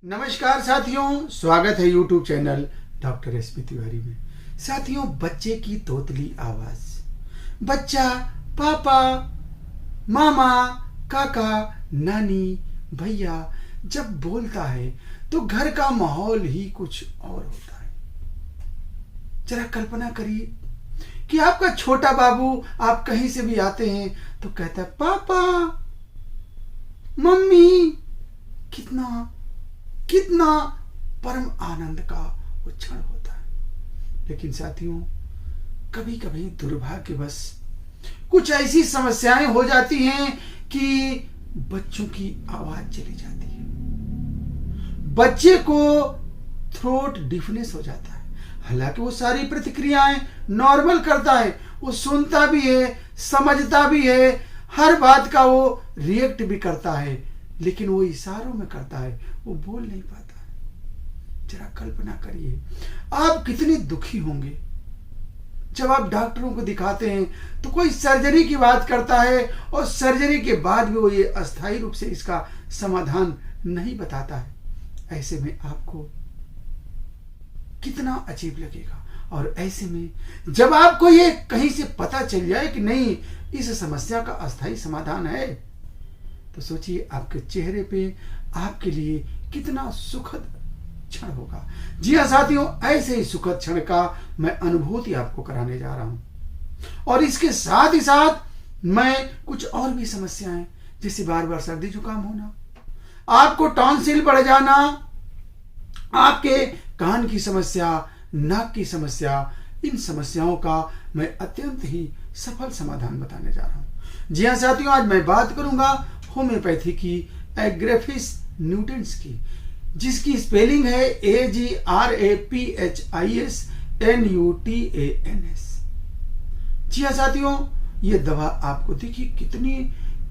नमस्कार साथियों, स्वागत है YouTube channel doctor SP Tiwari में। साथियों, बच्चे की तोतली आवाज, बच्चा पापा, मामा, काका, नानी, भैया जब बोलता है तो घर का माहौल ही कुछ और होता है। जरा कल्पना करिए कि आपका छोटा बाबू आप कहीं से भी आते हैं तो कहता है पापा, मम्मी। कितना कितना परम आनंद का वो क्षण होता है। लेकिन साथियों, कभी कभी दुर्भाग्यवश कुछ ऐसी समस्याएं हो जाती हैं कि बच्चों की आवाज चली जाती है। बच्चे को थ्रोट डिफनेस हो जाता है। हालांकि वो सारी प्रतिक्रियाएं नॉर्मल करता है, वो सुनता भी है, समझता भी है, हर बात का वो रिएक्ट भी करता है, लेकिन वो इशारों में करता है, वो बोल नहीं पाता है। जरा कल्पना करिए आप कितने दुखी होंगे जब आप डॉक्टरों को दिखाते हैं तो कोई सर्जरी की बात करता है और सर्जरी के बाद भी वो ये अस्थायी रूप से इसका समाधान नहीं बताता है। ऐसे में आपको कितना अजीब लगेगा। और ऐसे में जब आपको ये कहीं से पता चल जाए कि नहीं, इस समस्या का अस्थायी समाधान है, तो सोचिए आपके चेहरे पे आपके लिए कितना सुखद क्षण होगा। जी हाँ साथियों, ऐसे ही सुखद क्षण का मैं अनुभूति आपको कराने जा रहा हूं। और इसके साथ ही साथ मैं कुछ और भी समस्याएं, जैसे बार बार सर्दी जुकाम होना, आपको टॉन्सिल बढ़ जाना, आपके कान की समस्या, नाक की समस्या, इन समस्याओं का मैं अत्यंत ही सफल समाधान बताने जा रहा हूं। जी हाँ साथियों, आज मैं बात करूंगा होम्योपैथी की एग्रेफिस न्यूटेंस की, जिसकी स्पेलिंग है AGRAPHIS NUTANS। जी हाँ साथियों, ये दवा आपको देखिए कितनी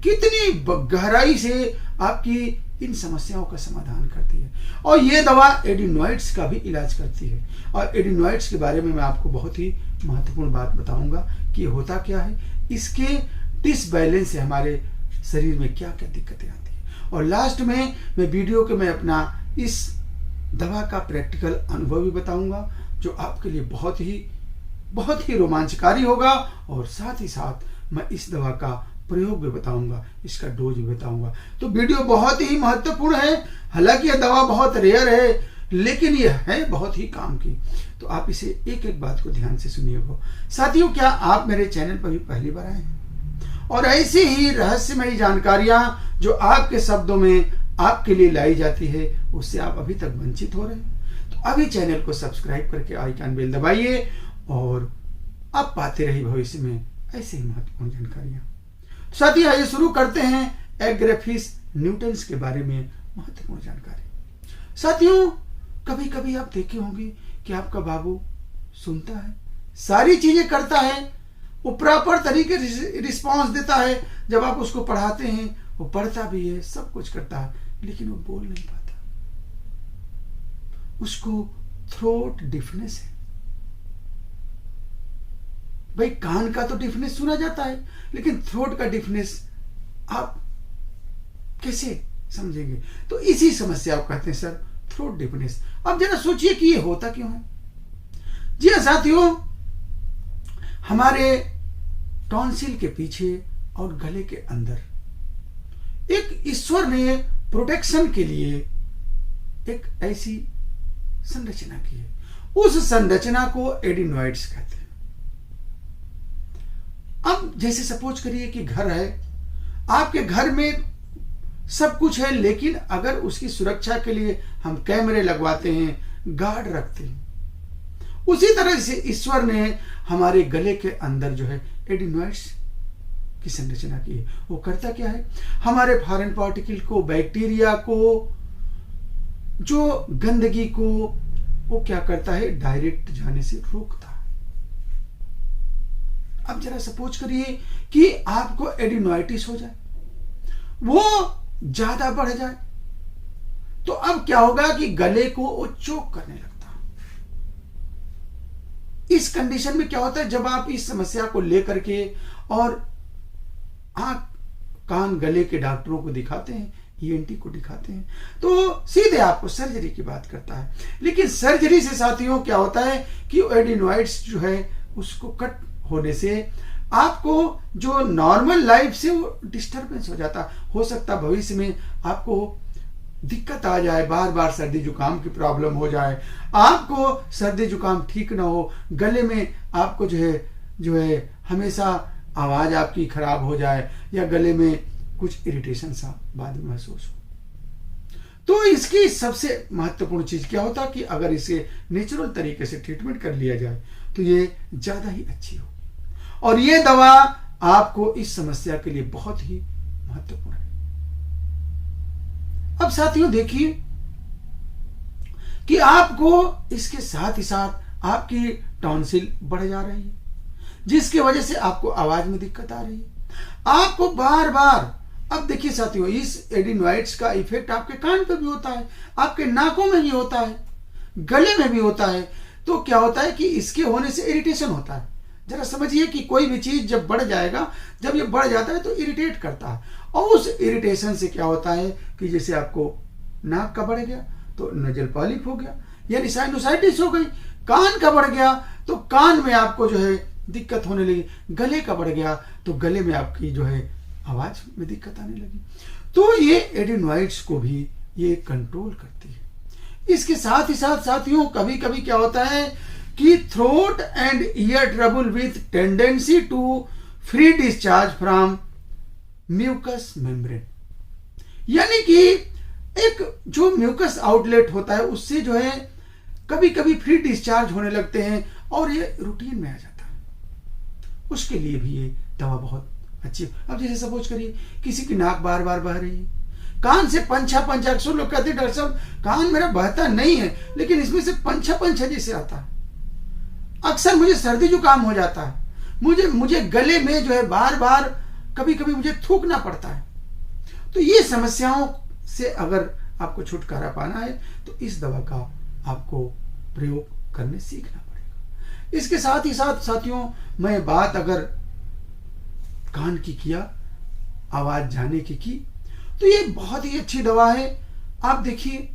कितनी गहराई से आपकी इन समस्याओं का समाधान करती है। और ये दवा एडिनॉइड्स का भी इलाज करती है। और एडिनॉइड्स के बारे में मैं आपको बहुत ही महत्वपूर्ण बात बताऊंगा कि ये होता क्या है, इसके डिसबैलेंस से हमारे शरीर में क्या क्या दिक्कतें आती हैं। और लास्ट में मैं वीडियो के मैं अपना इस दवा का प्रैक्टिकल अनुभव भी बताऊंगा, जो आपके लिए बहुत ही रोमांचकारी होगा। और साथ ही साथ मैं इस दवा का प्रयोग भी बताऊंगा, इसका डोज भी बताऊंगा। तो वीडियो बहुत ही महत्वपूर्ण है। हालांकि यह दवा बहुत रेयर है, लेकिन यह है बहुत ही काम की। तो आप इसे एक एक बात को ध्यान से सुनिएगा। साथियों, क्या आप मेरे चैनल पर भी पहली बार आए हैं और ऐसी ही रहस्यमयी जानकारियां जो आपके शब्दों में आपके लिए लाई जाती है, उससे आप अभी तक वंचित हो रहे हैं, तो अभी चैनल को सब्सक्राइब करके आइकन बेल दबाइए और आप पाते रहिए भविष्य में ऐसे ही महत्वपूर्ण जानकारियां। साथियों, आइए शुरू करते हैं एग्रेफिस न्यूटेंस के बारे में महत्वपूर्ण जानकारी। साथियों, कभी कभी आप देखे होंगे कि आपका बाबू सुनता है, सारी चीजें करता है, वो प्रॉपर तरीके से रिस्पॉन्स देता है। जब आप उसको पढ़ाते हैं वो पढ़ता भी है, सब कुछ करता है, लेकिन वो बोल नहीं पाता। उसको थ्रोट डिफनेस है। भाई, कान का तो डिफनेस सुना जाता है, लेकिन थ्रोट का डिफनेस आप कैसे समझेंगे? तो इसी समस्या को कहते हैं सर थ्रोट डिफनेस। अब जरा सोचिए कि ये होता क्यों है। जी हाँ साथियों, हमारे टॉन्सिल के पीछे और गले के अंदर एक ईश्वर ने प्रोटेक्शन के लिए एक ऐसी संरचना की है। उस संरचना को एडिनॉइड्स कहते हैं। अब जैसे सपोज करिए कि घर है, आपके घर में सब कुछ है, लेकिन अगर उसकी सुरक्षा के लिए हम कैमरे लगवाते हैं, गार्ड रखते हैं, उसी तरह से ईश्वर ने हमारे गले के अंदर जो है एडिनॉइड्स की संरचना की है। वो करता क्या है, हमारे फॉरेन पार्टिकल को, बैक्टीरिया को, जो गंदगी को, वो क्या करता है, डायरेक्ट जाने से रोकता है। अब जरा सपोज करिए कि आपको एडिनोइटिस हो जाए, वो ज्यादा बढ़ जाए, तो अब क्या होगा कि गले को वो चोक करने लगता है। इस कंडीशन में क्या होता है, जब आप इस समस्या को लेकर के और आंख, कान, गले के डॉक्टरों को दिखाते हैं, ईएनटी को दिखाते हैं तो सीधे आपको सर्जरी की बात करता है। लेकिन सर्जरी से साथियों क्या होता है कि एडिनोइड्स जो है उसको कट होने से आपको जो नॉर्मल लाइफ से वो डिस्टरबेंस हो जाता, हो सकता भविष्य में आपको दिक्कत आ जाए, बार बार सर्दी जुकाम की प्रॉब्लम हो जाए, आपको सर्दी जुकाम ठीक ना हो, गले में आपको जो है हमेशा आवाज आपकी खराब हो जाए या गले में कुछ इरिटेशन सा बाद में महसूस हो। तो इसकी सबसे महत्वपूर्ण चीज क्या होता कि अगर इसे नेचुरल तरीके से ट्रीटमेंट कर लिया जाए तो ये ज्यादा ही अच्छी होगी और ये दवा आपको इस समस्या के लिए बहुत ही महत्वपूर्ण है। अब साथियों देखिए कि आपको इसके साथ ही साथ आपकी टॉन्सिल बढ़ जा रही है जिसकी वजह से आपको आवाज में दिक्कत आ रही है। आपको बार बार, अब देखिए साथियों, इस एडिनोइड्स का इफेक्ट आपके कान पे भी होता है, आपके नाकों में भी होता है, गले में भी होता है। तो क्या होता है कि इसके होने से इरिटेशन होता है। जरा समझिए कि कोई भी चीज जब बढ़ जाएगा, जब ये बढ़ जाता है तो इरिटेट करता है और उस इरिटेशन से क्या होता है कि जैसे आपको नाक का बढ़ गया तो नजल पॉलिप हो गया, यानी साइनोसाइटिस हो गई, कान का बढ़ गया तो कान में आपको जो है दिक्कत होने लगी, गले का बढ़ गया तो गले में आपकी जो है आवाज में दिक्कत आने लगी। तो ये एडिनोइड्स को भी ये कंट्रोल करती है। इसके साथ ही साथ साथियों कभी कभी क्या होता है कि throat and ear trouble with tendency to free discharge from mucus membrane, यानी कि एक जो म्यूकस आउटलेट होता है उससे जो है कभी कभी फ्री डिस्चार्ज होने लगते हैं और ये रूटीन में आ जाता है। उसके लिए भी ये दवा बहुत अच्छी। अब जैसे सपोज करिए किसी की नाक बार बार बह रही है, कान से पंछा अक्सर लोग कहते हैं डॉक्टर साहब कान मेरा बहता नहीं है लेकिन इसमें से पंछा जैसे आता है, अक्सर मुझे सर्दी जुकाम हो जाता है, मुझे गले में जो है बार बार कभी कभी मुझे थूकना पड़ता है। तो ये समस्याओं से अगर आपको छुटकारा पाना है तो इस दवा का आपको प्रयोग करने सीखना पड़ेगा। इसके साथ ही साथ साथियों मैं बात अगर कान की किया, आवाज जाने की तो ये बहुत ही अच्छी दवा है। आप देखिए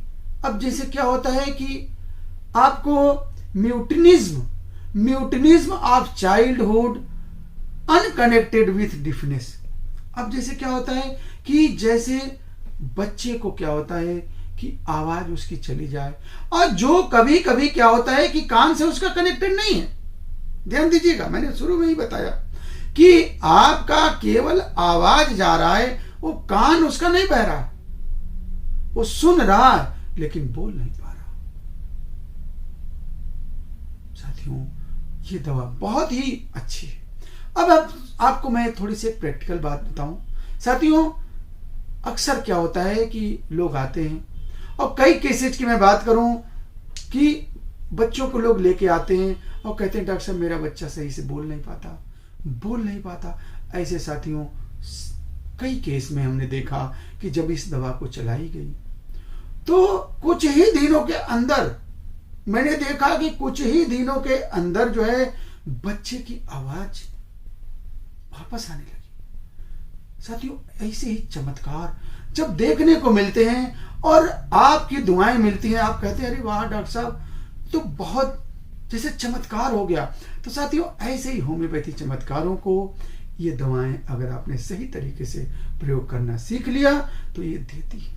अब जैसे क्या होता है कि आपको म्यूटिनिज्म of childhood unconnected with deafness. अब जैसे क्या होता है कि जैसे बच्चे को क्या होता है कि आवाज उसकी चली जाए और जो कभी कभी क्या होता है कि कान से उसका कनेक्टेड नहीं है। ध्यान दीजिएगा, मैंने शुरू में ही बताया कि आपका केवल आवाज जा रहा है, वो कान उसका नहीं बह रहा, वो सुन रहा है लेकिन बोल नहीं पा रहा। साथियों ये दवा बहुत ही अच्छी है। अब आपको मैं थोड़ी सी प्रैक्टिकल बात बताऊं। साथियों अक्सर क्या होता है कि लोग आते हैं और कई केसेस की मैं बात करूं कि बच्चों को लोग लेके आते हैं और कहते हैं डॉक्टर साहब मेरा बच्चा सही से बोल नहीं पाता। ऐसे साथियों कई केस में हमने देखा कि जब इस दवा को चलाई गई तो कुछ ही दिनों के अंदर मैंने देखा कि कुछ ही दिनों के अंदर जो है बच्चे की आवाज वापस आने लगी। साथियों ऐसे ही चमत्कार जब देखने को मिलते हैं और आपकी दुआएं मिलती हैं, आप कहते हैं अरे वाह डॉक्टर साहब तो बहुत जैसे चमत्कार हो गया। तो साथियों ऐसे ही होम्योपैथी चमत्कारों को ये दवाएं अगर आपने सही तरीके से प्रयोग करना सीख लिया तो ये देती है।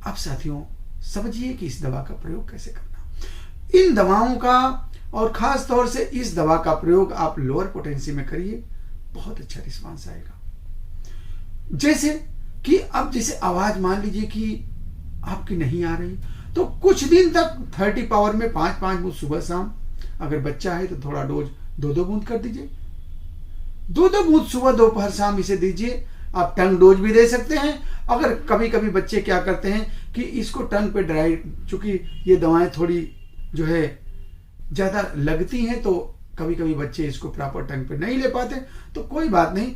अब साथियों समझिए कि इस दवा का प्रयोग कैसे करना। इन दवाओं का और खास तौर से इस दवा का प्रयोग आप लोअर पोटेंसी में करिए, बहुत अच्छा रिस्पांस आएगा। जैसे कि अब जैसे आवाज मान लीजिए कि आपकी नहीं आ रही तो कुछ दिन तक 30 पावर में 5-5 बूंद सुबह शाम, अगर बच्चा है तो थोड़ा डोज 2-2 बूंद कर दीजिए, 2-2 बूंद सुबह दोपहर शाम इसे दीजिए। आप टंग डोज भी दे सकते हैं। अगर कभी कभी बच्चे क्या करते हैं कि इसको टंग पे ड्राई, चूंकि ये दवाएं थोड़ी जो है ज्यादा लगती हैं तो कभी कभी बच्चे इसको प्रॉपर टंग पे नहीं ले पाते, तो कोई बात नहीं,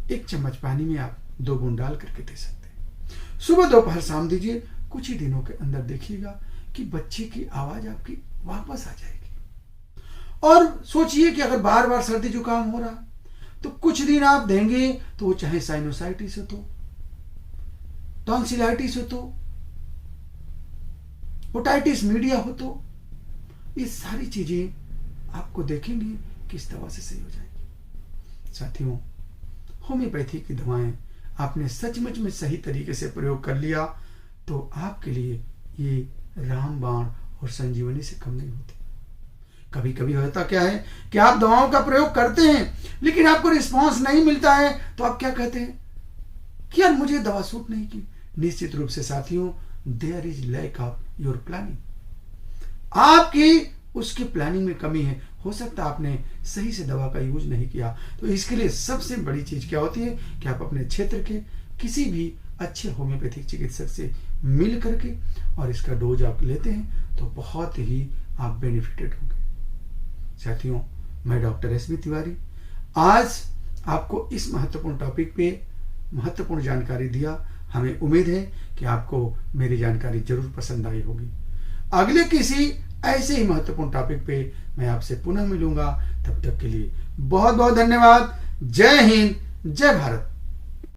1 चम्मच पानी में आप 2 बूंद डाल करके दे सकते हैं। सुबह दोपहर शाम दीजिए। कुछ ही दिनों के अंदर देखिएगा कि बच्चे की आवाज आपकी वापस आ जाएगी। और सोचिए कि अगर बार बार सर्दी जुकाम हो रहा तो कुछ दिन आप देंगे तो वो चाहे साइनोसाइटिस हो तो टॉन्सिलाइटिस हो तो, ओटाइटिस मीडिया हो तो, ये सारी चीजें आपको देखेंगे किस दवा से सही हो जाएगी। साथियों, होम्योपैथी की दवाएं आपने सचमुच में सही तरीके से प्रयोग कर लिया तो आपके लिए ये रामबाण और संजीवनी से कम नहीं होती। कभी कभी होता क्या है कि आप दवाओं का प्रयोग करते हैं लेकिन आपको रिस्पांस नहीं मिलता है, तो आप क्या कहते हैं कि यार मुझे दवा सूट नहीं की। निश्चित रूप से साथियों, there is lack of your planning. आपकी उसकी प्लानिंग में कमी है। हो सकता है आपने सही से दवा का यूज नहीं किया। तो इसके लिए सबसे बड़ी चीज क्या होती है कि आप अपने क्षेत्र के किसी भी अच्छे होम्योपैथिक चिकित्सक से मिल करके और इसका डोज आप लेते हैं तो बहुत ही आप बेनिफिटेड होंगे। साथियों, मैं डॉक्टर एस बी तिवारी आज आपको इस महत्वपूर्ण टॉपिक पे महत्वपूर्ण जानकारी दिया। हमें उम्मीद है कि आपको मेरी जानकारी जरूर पसंद आई होगी। अगले किसी ऐसे ही महत्वपूर्ण टॉपिक पे मैं आपसे पुनः मिलूंगा। तब तक के लिए बहुत बहुत धन्यवाद। जय हिंद, जय भारत।